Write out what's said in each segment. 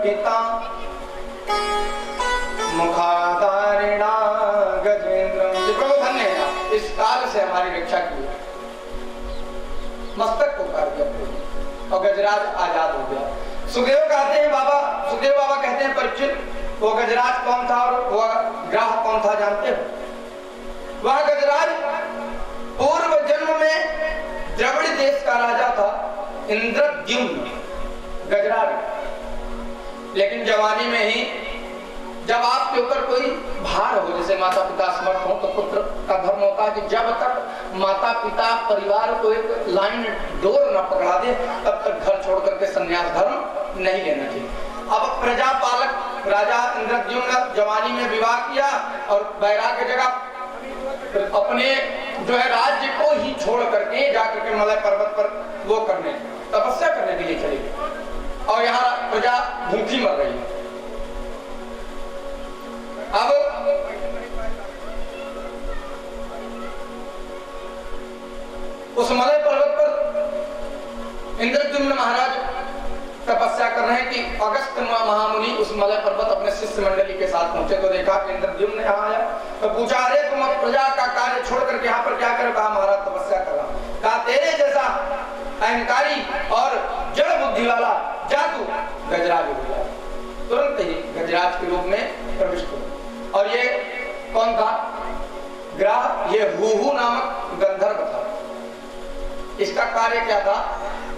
पिता मुखाधारिणा गजेंद्रम। प्रभु धन्य है, इस काल से हमारी रक्षा की, मस्तक को काट दिया और गजराज आजाद हो गया। सुखदेव कहते हैं बाबा, सुखदेव बाबा कहते हैं परीक्षित, वो गजराज कौन था और वह ग्राह कौन था जानते हो? वह गजराज पूर्व जन्म में द्रविड़ देश का राजा था, इंद्रद्युम्न गजराज। लेकिन जवानी में ही जब आपके ऊपर कोई भार हो, जैसे माता पिता समर्थ हो, तो पुत्र का धर्म होता है कि जब तक माता पिता परिवार को एक लाइन डोर न पकड़ा दे तब तक घर छोड़ करके संन्यास धर्म नहीं लेना चाहिए। अब प्रजापालक राजा इंद्रद्युम्न जवानी में विवाह किया और वैराग्य जगह अपने जो है राज्य को ही छोड़ करके जाकर के मलय पर्वत पर वो करने तपस्या करने के लिए चले गए और यहाँ प्रजा भूखी मर रही है। अब उस मलय पर्वत पर इंद्रद्युम्न महाराज तपस्या कर रहे हैं कि अगस्त महामुनि उस मलय पर्वत अपने शिष्य मंडली के साथ पहुंचे तो देखा कि इंद्रद्युम्न यहाँ आया तो पूछा, अरे तुम अब प्रजा का कार्य छोड़ करके यहाँ पर क्या करो? कहा महाराज तपस्या कर रहा। कहा तेरे जैसा अहंकारी और जड़ बुद्धि वाला जादू गजराज हो गया। तुरंत ही गजराज के रूप में प्रविष्ट हो। और ये कौन था? ग्राह, ये हुहु नामक गंधर्व था। इसका कार्य क्या था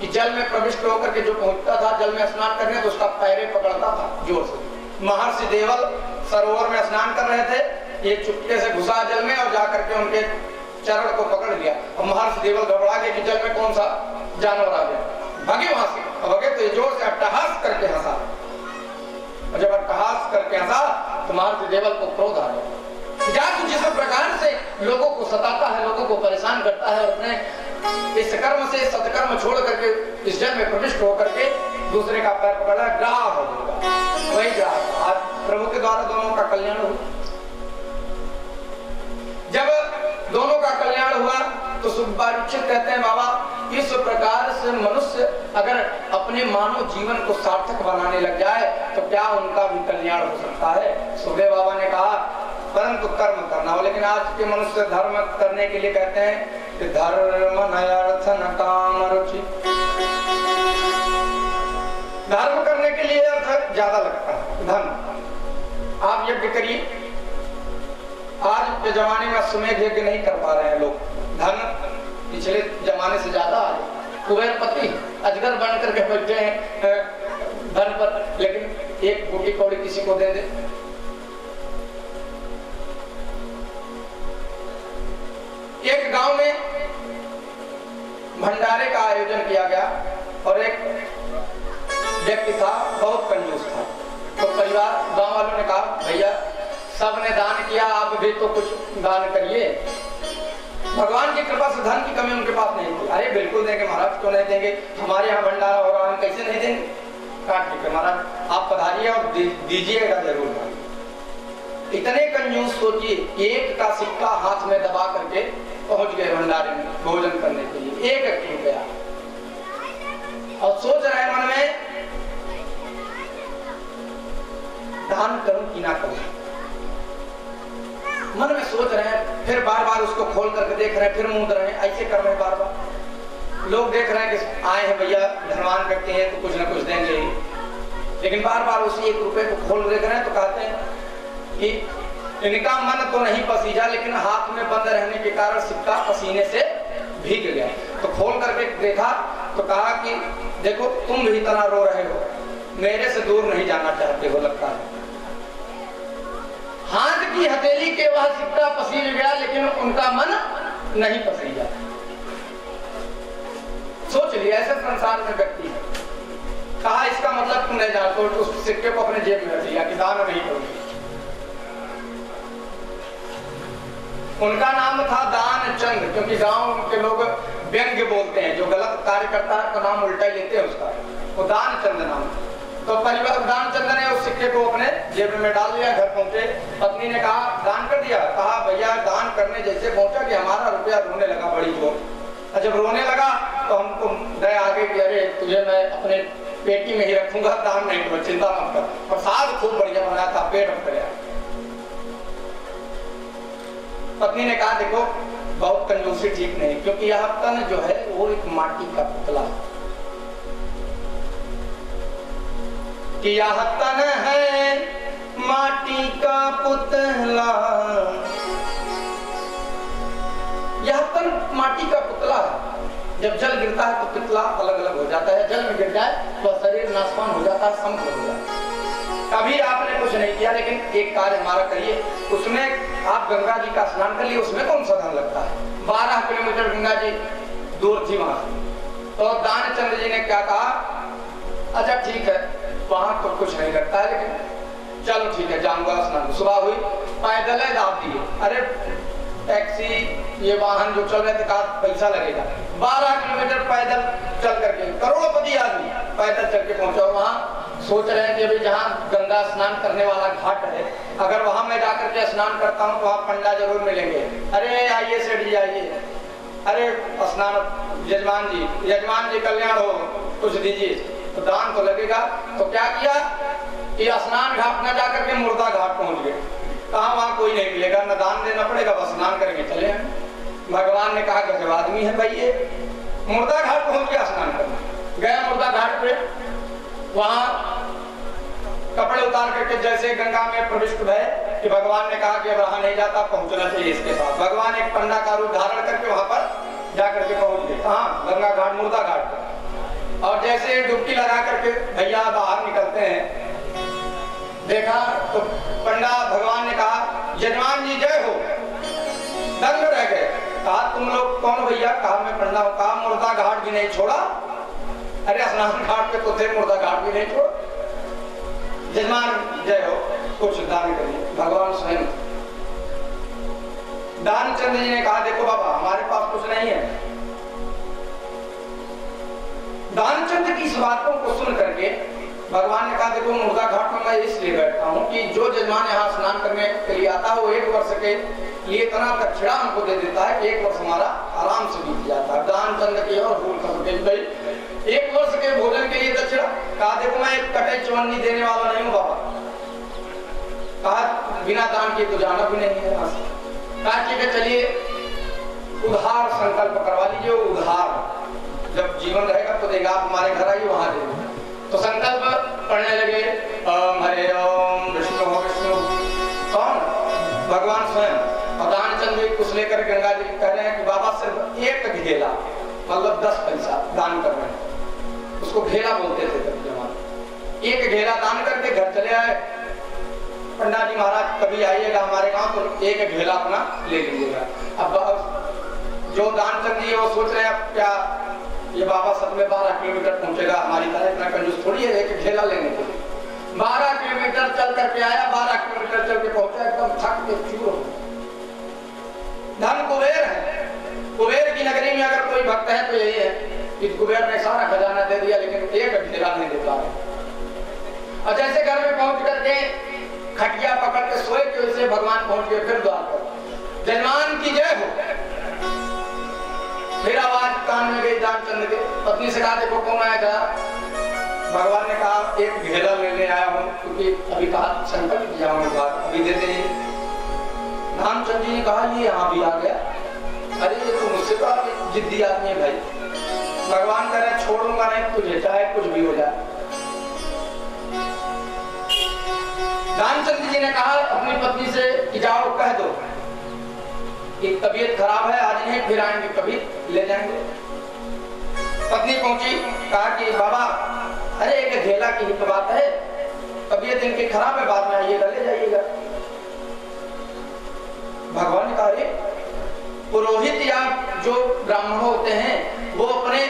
कि जल में प्रविष्ट होकर के जो पहुंचता था जल में स्नान करने तो उसका पैरे पकड़ता था जोर से। महर्षि देवल सरोवर में स्नान कर रहे थे, ये चुपके से घुसा जल में और जाकर के उनके चरण को पकड़ लिया और महर्षि देवल घबरा गए कि जल में कौन सा जानवर आ गया, भागे वहां से। भगे तो जोर से अट्टहास करके हंसा और जब अट्टहास करके हंसा तो महर्षि देवल को क्रोध आ गया। जादू जिस प्रकार से लोगों को सताता है, लोगों को परेशान करता है, अपने इस कर्म से सत्कर्म छोड़ करके इस जल में प्रविष्ट होकर के दूसरे का पैर पकड़ा, ग्राह हो जाएगा। वही ग्राह आज प्रभु के द्वारा दोनों का कल्याण हुआ। जब दोनों का कल्याण हुआ तो सुखबारीक्षित कहते हैं बाबा, इस प्रकार से मनुष्य अगर अपने मानव जीवन को सार्थक बनाने लग जाए तो क्या उनका भी कल्याण हो सकता है? सुखदेव बाबा ने कहा परंतु कर्म करना हो। लेकिन आज के मनुष्य धर्म करने के लिए कहते हैं कि धर्म न अर्थ न काम रुचि। धर्म करने के लिए अर्थ ज्यादा लगता है, धन। आप यज्ञ करिए, आज के जमाने में अश्वमेध यज्ञ नहीं कर पा रहे हैं लोग। धन पिछले जमाने से ज्यादा आ गया। कुबेरपति अजगर बन करके बैठे हैं धन पर, लेकिन एक बूटी कौड़ी किसी को दे दे। एक गांव में भंडारे का आयोजन किया गया और एक व्यक्ति था, बहुत कंजूस था। तो परिवार गांव वालों ने कहा भैया सबने दान किया, आप भी तो कुछ दान करिए। भगवान की कृपा से धन की कमी उनके पास नहीं थी। अरे बिल्कुल देंगे महाराज, क्यों नहीं देंगे, हमारे यहाँ भंडारा हो रहा है, कैसे नहीं देंगे? कहा ठीक है महाराज, आप पधारिए और दीजिएगा जरूर। इतने कंजूस सोचिए, एक का सिक्का हाथ में दबा करके पहुंच गए भंडारे में भोजन करने के लिए, एक रुपया। और सोच रहे मन में दान करूं कि ना करूं, मन में सोच रहे हैं। फिर बार बार उसको खोल करके देख रहे हैं, फिर मूंद रहे हैं, ऐसे कर रहे हैं बार बार। लोग देख रहे हैं कि आए हैं भैया धनवान करते हैं तो कुछ ना कुछ देंगे, लेकिन बार बार उसी एक रुपए को खोल देख रहे हैं। तो कहते हैं कि इनका मन तो नहीं पसीजा, लेकिन हाथ में बंद रहने के कारण सिक्का पसीने से भीग गया। तो खोल करके देखा तो कहा कि देखो तुम भी इतना रो रहे हो, मेरे से दूर नहीं जाना चाहते हो लगता है। हाथ की हथेली के वह सिक्का पसीज गया, लेकिन उनका मन नहीं पसीजा। सोच लिया ऐसे संसार में व्यक्ति है। कहा इसका मतलब तुम नहीं जानते, तो उस सिक्के को अपने जेब में रख लिया कि दान नहीं करोगे। उनका नाम था दान चंद, क्योंकि गांव के लोग व्यंग्य बोलते हैं, जो गलत कार्य करता है तो नाम उल्टा ही लेते हैं उसका, वो दान चंद नाम। तो परिवार दानचंद ने उस सिक्के को अपने जेब में डाल लिया। घर पहुंचे, पत्नी ने कहा दान कर दिया? कहा भैया दान करने जैसे पहुंचा कि हमारा रुपया रोने लगा बड़ी जोर। जब रोने लगा तो हमको दया आ गई कि अरे तुझे मैं अपने पेटी में ही रखूंगा, दान नहीं दूंगा, चिंता मत कर। प्रसाद खूब बढ़िया बनाया था, पेट भर गया। पत्नी ने कहा देखो बहुत कंजूसी ठीक नहीं, क्योंकि यह तन जो है वो एक माटी का पुतला है, कि यह तन है माटी का पुतला, यह तन माटी का पुतला है। जब जल गिरता है तो पुतला अलग अलग हो जाता है, जल में गिर जाए तो शरीर नाशवान हो जाता है, समझ हो जाता है। कभी आपने कुछ नहीं किया, लेकिन एक कार्य हमारा करिए, उसमें आप गंगा जी का स्नान कर लिए, उसमें कौन सा धन लगता है? 12 किलोमीटर गंगा जी दूर थी वहां। तो दानचंद्र जी ने क्या कहा, अच्छा ठीक है वहां तो कुछ नहीं लगता है, लेकिन चलो ठीक है जाऊंगा स्नान। सुबह हुई, पैदल दाब दिए, अरे टैक्सी ये वाहन जो चल रहे थे कहा पैसा लगेगा। 12 किलोमीटर पैदल चल करके, करोड़पति आदमी पैदल चल के पहुंचा। वहां सोच रहे हैं कि अभी जहाँ गंगा स्नान करने वाला घाट है, अगर वहां मैं जाकर के स्नान करता हूँ तो वहाँ पंडा जरूर मिलेंगे। अरे आइए सेठ जी आइए, अरे स्नान यजमान जी कल्याण हो, कुछ दीजिए। तो दान तो लगेगा। तो क्या किया कि स्नान घाट न जाकर के मुर्दा घाट पहुंच गए। कहा वहां कोई नहीं मिलेगा, न दान देना पड़ेगा, बस स्नान करके चले आए। भगवान ने कहा गजब आदमी है भाई ये, मुर्दा घाट पहुंच गया स्नान करने। गया मुर्दा घाट पे, वहां कपड़े उतार करके जैसे गंगा में प्रविष्ट भय कि भगवान ने कहा कि अब रहा नहीं जाता, पहुंचना चाहिए इसके पास। भगवान एक पंडा का रूप धारण करके वहां पर जाकर के पहुंच गए। कहाँ? गंगा घाट, मुर्दा घाट पर। और जैसे डुबकी लगा करके भैया बाहर निकलते हैं, देखा तो पंडा भगवान ने कहा यजमान जी जय हो, दंग रह गए। कहा तुम लोग कौन भैया? कहा मैं पंडा हूं। कहा मुर्दा घाट भी नहीं छोड़ा? अरे स्नान घाट पे तो थे, मुर्दा घाट भी नहीं छोड़ा। यजमान जय हो, कुछ दान करिए। भगवान स्वयं दानचंद्र जी ने कहा देखो बाबा हमारे पास कुछ नहीं है। दानचंद्र की इस बातों को सुन करके भगवान ने कहा देखो मुर्दा घाट में मैं इसलिए बैठता हूँ कि जो यजमान यहाँ स्नान करने के लिए आता है वो 1 वर्ष के लिए इतना दक्षिणा हमको दे देता है कि 1 वर्ष हमारा आराम से बीत जाता है। दानचंद्र की और भूल कर 1 वर्ष के भोजन के लिए दक्षिणा। कहा देखो मैं एक कटाई चवन्नी देने वाला नहीं हूँ बाबा। कहा बिना दान के तो जाना भी नहीं है। कहा ठीक है चलिए उधार संकल्प करवा लीजिए। उधार जब जीवन रहेगा तो देगा, आप हमारे घर आइए वहां देंगे। तो संकल्प पढ़ने लगे, ओम हरे ओम विष्णु हो विष्णु। कौन? भगवान स्वयं। और दानचंद्र कुछ लेकर गंगा जी कह रहे हैं कि बाबा सिर्फ 1 घेला मतलब 10 पैसा दान कर रहे हैं, उसको घेला बोलते थे तब जमाने। 1 घेला दान करके घर चले आए। पंडा जी महाराज कभी आइएगा हमारे गांव तो 1 घेला अपना ले लीजिएगा। अब जो दानचंद्र जी वो सोच रहे हैं क्या ये बाबा सब में 12 किलोमीटर पहुंचेगा, हमारी तरह इतना कंजूस थोड़ी है 1 घेला लेने के लिए। 12 किलोमीटर चल करके आया, 12 किलोमीटर चल के पहुंचा, एकदम थक के चूर हो। धन कुबेर है, कुबेर की नगरी में अगर कोई भक्त है तो यही है कि कुबेर ने सारा खजाना दे दिया लेकिन 1 घेला नहीं दे पा रहे। और जैसे घर में पहुंच करके खटिया पकड़ के सोए कि वैसे भगवान पहुंच गए फिर द्वार पर, यजमान की जय हो। फिर आवाज कान में गई दानचंद्र के। पत्नी से कहा देखो कौन आया था? भगवान ने कहा 1 घेला लेने आया हूँ, क्योंकि अभी कहा संकल्प किया हूँ बात अभी देते ही। दानचंद्र जी ने कहा ये यहाँ भी आ गया। अरे ये तो मुझसे तो जिद्दी आदमी है भाई। भगवान कह रहे छोड़ूंगा नहीं तुझे, चाहे कुछ भी हो जाए। दानचंद्र जी ने कहा अपनी पत्नी से कि जाओ कह दो कि तबीयत खराब है, आज नहीं फिर आएंगे, कभी ले जाएंगे। पत्नी पहुंची, कहा कि बाबा अरे 1 घेला की ही तो बात है, तबीयत इनकी खराब है, बाद में आइएगा ले जाइएगा। भगवान ने कहा अरे पुरोहित या जो ब्राह्मण होते हैं वो अपने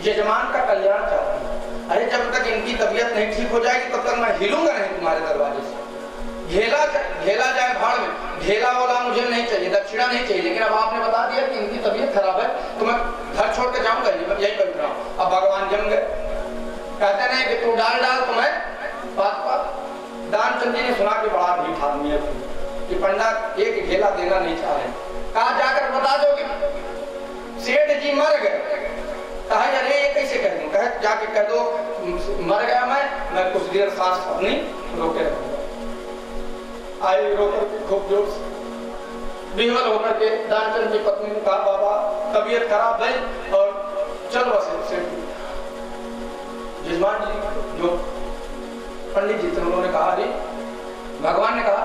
यजमान का कल्याण चाहते हैं। अरे जब तक इनकी तबीयत नहीं ठीक हो जाएगी तब तक मैं हिलूंगा नहीं तुम्हारे दरवाजे से। घेला जाए भाड़ में, घेला वाला मुझे नहीं चाहिए, दक्षिणा नहीं चाहिए, लेकिन अब आपने बता दिया कि इनकी तबीयत खराब है तो मैं घर छोड़ के जाऊंगा यही बैठ रहा हूँ। अब भगवान जम गए, कहते नहीं कि तू डाल तो मैं बात। दानचंद्र जी ने सुना कि बड़ा ढीठ आदमी है कि पंडा 1 घेला देना नहीं चाह रहे। कहा जाकर बता दो कि सेठ जी मर गए। कहा अरे ये कैसे कह दूं? कहे जाके कह दो मर गया मैं कुछ देर सांस अपनी रोके रहूंगा। आई रोकर खूब जोर से विह्वल होकर के दानचंद की पत्नी ने कहा, बाबा तबीयत खराब है और चल बस से यजमान जी जो पंडित जी थे उन्होंने कहा, अरे भगवान ने कहा,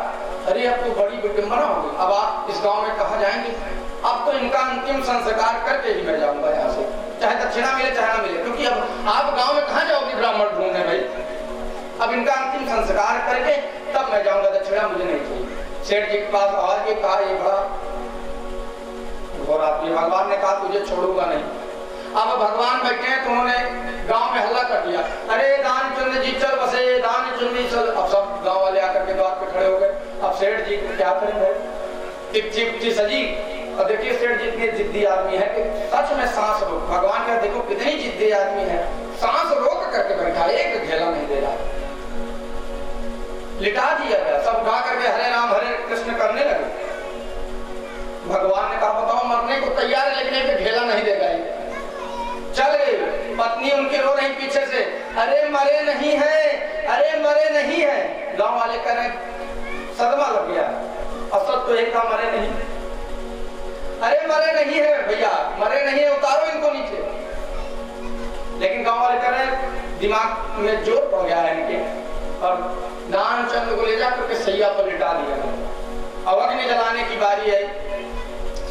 अरे अब तो बड़ी विडंबना होगी, अब आप इस गांव में कहाँ जाएंगे, अब तो इनका अंतिम संस्कार करके ही मैं जाऊंगा यहाँ से, चाहे दक्षिणा मिले चाहे ना मिले, क्योंकि अब आप गांव में कहाँ जाओगे ब्राह्मण ढूंढने भाई, अब इनका अंतिम संस्कार करके तब मैं जाऊंगा, दक्षिणा मुझे नहीं चाहिए। सेठ जी के पास आवाज के कहा, ये बड़ा घोर आदमी, भगवान ने कहा तुझे छोड़ूंगा नहीं। अब भगवान बैठे हैं तो उन्होंने गांव में हल्ला कर दिया, अरे दानचंद जी चल बसे, दानचंद जी चल। अब सब गांव वाले आकर के द्वार पे खड़े हो गए। अब सेठ जी क्या करेंगे, टिप्ची सजी। और देखिए सेठ जी इतने जिद्दी आदमी है कि सच में सांस रोक, भगवान का देखो कितनी जिद्दी आदमी है, सांस रोक करके बैठा, एक घेला नहीं दे रहा, लिटा दिया गया, सब उठा करके हरे राम हरे कृष्ण करने लगे। भगवान ने कहा, बताओ मरने को तैयार है लेकिन एक घेला नहीं देगा। चल गए, पत्नी उनकी रो रही पीछे से, अरे मरे नहीं है, अरे मरे नहीं है। गांव वाले कह रहे सदमा लग गया, असद तो एक था मरे नहीं, अरे मरे नहीं है भैया, मरे नहीं है, उतारो इनको नीचे। लेकिन गांव वाले कह रहे दिमाग में जोर पड़ गया है इनके, और दानचंद को ले जाकर के सैया पर लिटा दिया। अब अग्नि जलाने की बारी है,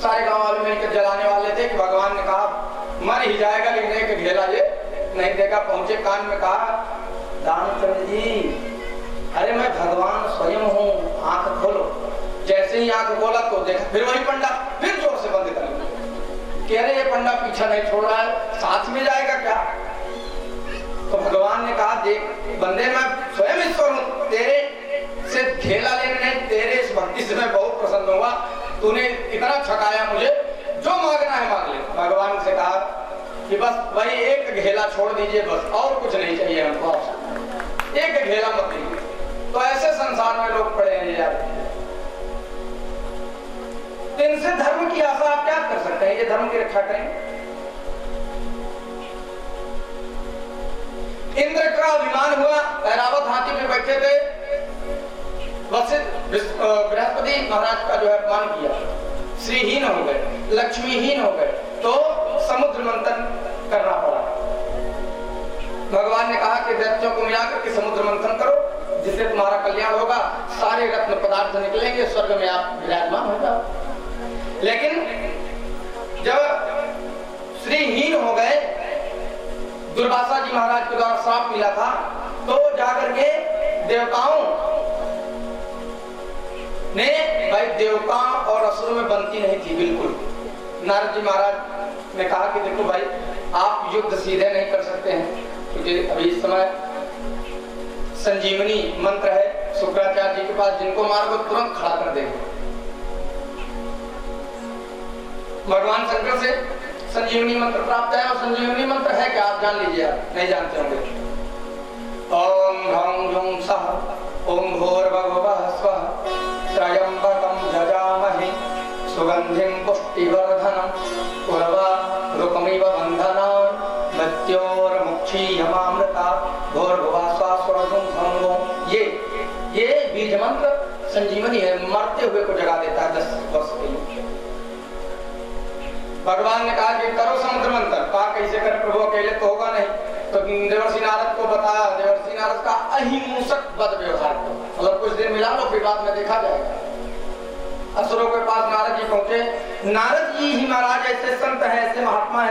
सारे गांव वाले मिलकर जलाने वाले थे कि भगवान ने कहा मर ही जाएगा लेकिन एक घेला ये नहीं देगा। पहुंचे कान में कहा, दानचंद जी अरे मैं भगवान स्वयं हूँ, आंख खोलो। जैसे ही आंख खोला तो देखा फिर वही पंडा, फिर जोर से बंद कर लिया। कह रहे ये पंडा पीछा नहीं छोड़ रहा है, साथ में जाएगा क्या। तो भगवान ने कहा, देख बंदे मैं स्वयं ईश्वर हूँ, तेरे से घेला लेने नहीं, तेरे इस भक्ति से मैं बहुत प्रसन्न हुआ, तूने इतना छकाया मुझे, जो मांगना है मांग ले। भगवान से कहा कि बस वही एक घेला छोड़ दीजिए, बस और कुछ नहीं चाहिए हमको, एक घेला मत दीजिए। तो ऐसे संसार में लोग पड़े हैं यार, तो इनसे धर्म की आशा आप क्या कर सकते हैं, ये धर्म की रक्षा करें। इंद्र का विमान हुआ, ऐरावत हाथी में बैठे थे, बृहस्पति महाराज का जो है अपमान किया, श्रीहीन हो गए, लक्ष्मीहीन हो गए, तो समुद्र मंथन करना पड़ा। भगवान ने कहा कि दैत्यों को मिलाकर के समुद्र मंथन करो, जिससे तुम्हारा कल्याण होगा, सारे रत्न पदार्थ निकलेंगे, स्वर्ग में आप विराजमान हो जाओ। लेकिन जब श्रीहीन हो गए, दुर्वासा जी महाराज के द्वारा श्राप मिला था, तो जाकर के देवताओं ने, भाई देवता और असुरों में बनती नहीं थी बिल्कुल। नारद जी महाराज ने कहा कि देखो भाई आप युद्ध सीधे नहीं कर सकते हैं, क्योंकि अभी इस समय संजीवनी मंत्र है शुक्राचार्य जी के पास, जिनको मार को तुरंत खड़ा कर देंगे। भगवान शंकर से संजीवनी मंत्र प्राप्त है, और संजीवनी मंत्र है क्या आप जान लीजिए, आप नहीं जानते होंगे। ओम ह्रौं ह्रौं सः ओम भूर्भुवः स्वः त्र्यंबकं यजामहे सुगंधिं पुष्टिवर्धनम् उर्वारुकमिव बन्धनान् मृत्योर्मुक्षीयमामृता भूर्भुवः स्वः स्वरं भंगो। ये बीज मंत्र संजीवनी है, मरते हुए को जगा देता है 10 वर्ष के लिए। भगवान ने कहा कि करो समुद्र मंथन, कहा कैसे कर प्रभु, अकेले तो होगा नहीं। तो देवर्षि नारद को बताया, देवर्षि नारद का अहिंसक बद व्यवहार को, मतलब कुछ दिन मिला लो फिर बाद में देखा जाएगा। असुरों के पास नारद जी पहुंचे, नारद जी ही महाराज ऐसे संत हैं, ऐसे महात्मा हैं,